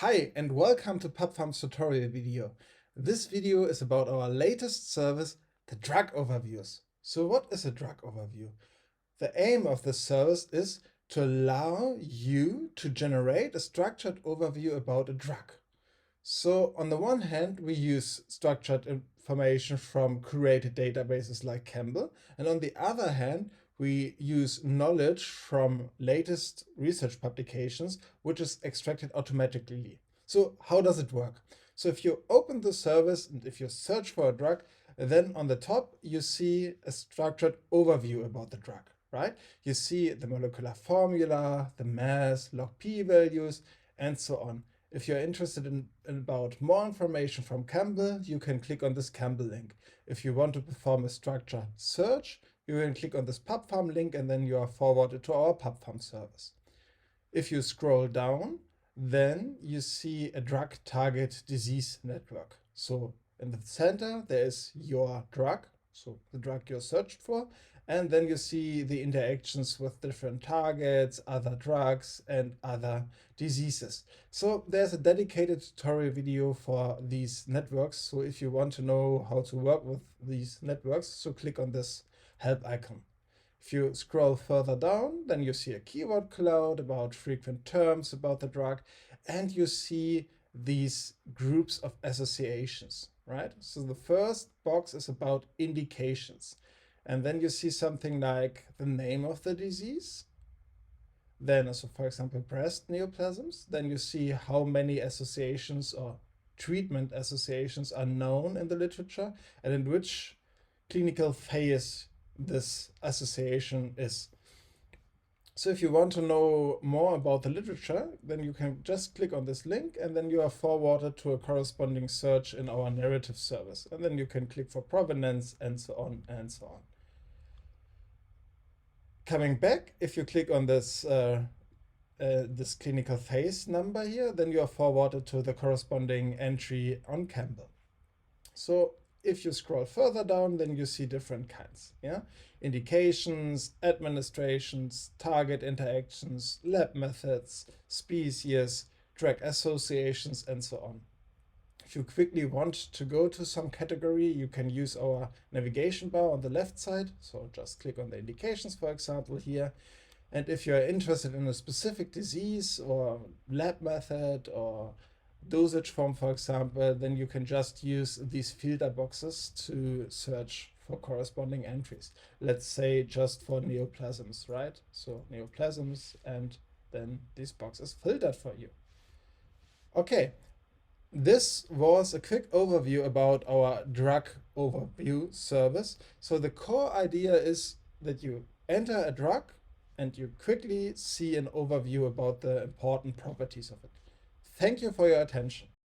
Hi and welcome to PubFarm's tutorial video. This video is about our latest service, the drug overviews. So what is a drug overview? The aim of this service is to allow you to generate a structured overview about a drug. So on the one hand, we use structured information from curated databases like ChEMBL, and on the other hand, we use knowledge from latest research publications, which is extracted automatically. So how does it work? So if you open the service and if you search for a drug, then on the top you see a structured overview about the drug, right? You see the molecular formula, the mass, log p values, and so on. If you're interested in about more information from ChEMBL, you can click on this ChEMBL link. If you want to perform a structured search, you can click on this PubFarm link and then you are forwarded to our PubFarm service. If you scroll down, then you see a drug target disease network. So in the center, there is your drug, so the drug you're searched for, and then you see the interactions with different targets, other drugs, and other diseases. So there's a dedicated tutorial video for these networks. So if you want to know how to work with these networks, so click on this help icon. If you scroll further down, then you see a keyword cloud about frequent terms about the drug, and you see these groups of associations, right? So the first box is about indications. And then you see something like the name of the disease. Then also, for example, breast neoplasms. Then you see how many associations or treatment associations are known in the literature and in which clinical phase this association is. So if you want to know more about the literature, then you can just click on this link and then you are forwarded to a corresponding search in our narrative service. And then you can click for provenance and so on and so on. Coming back, if you click on this this clinical phase number here, then you are forwarded to the corresponding entry on ChEMBL. So if you scroll further down, then you see different kinds, indications, administrations, target interactions, lab methods, species, drug associations, and so on. If you quickly want to go to some category, you can use our navigation bar on the left side. So just click on the indications, for example, here. And if you're interested in a specific disease or lab method or dosage form, for example, then you can just use these filter boxes to search for corresponding entries. Let's say just for neoplasms, right? So neoplasms, and then this box is filtered for you. Okay, this was a quick overview about our drug overview service. So the core idea is that you enter a drug and you quickly see an overview about the important properties of it. Thank you for your attention.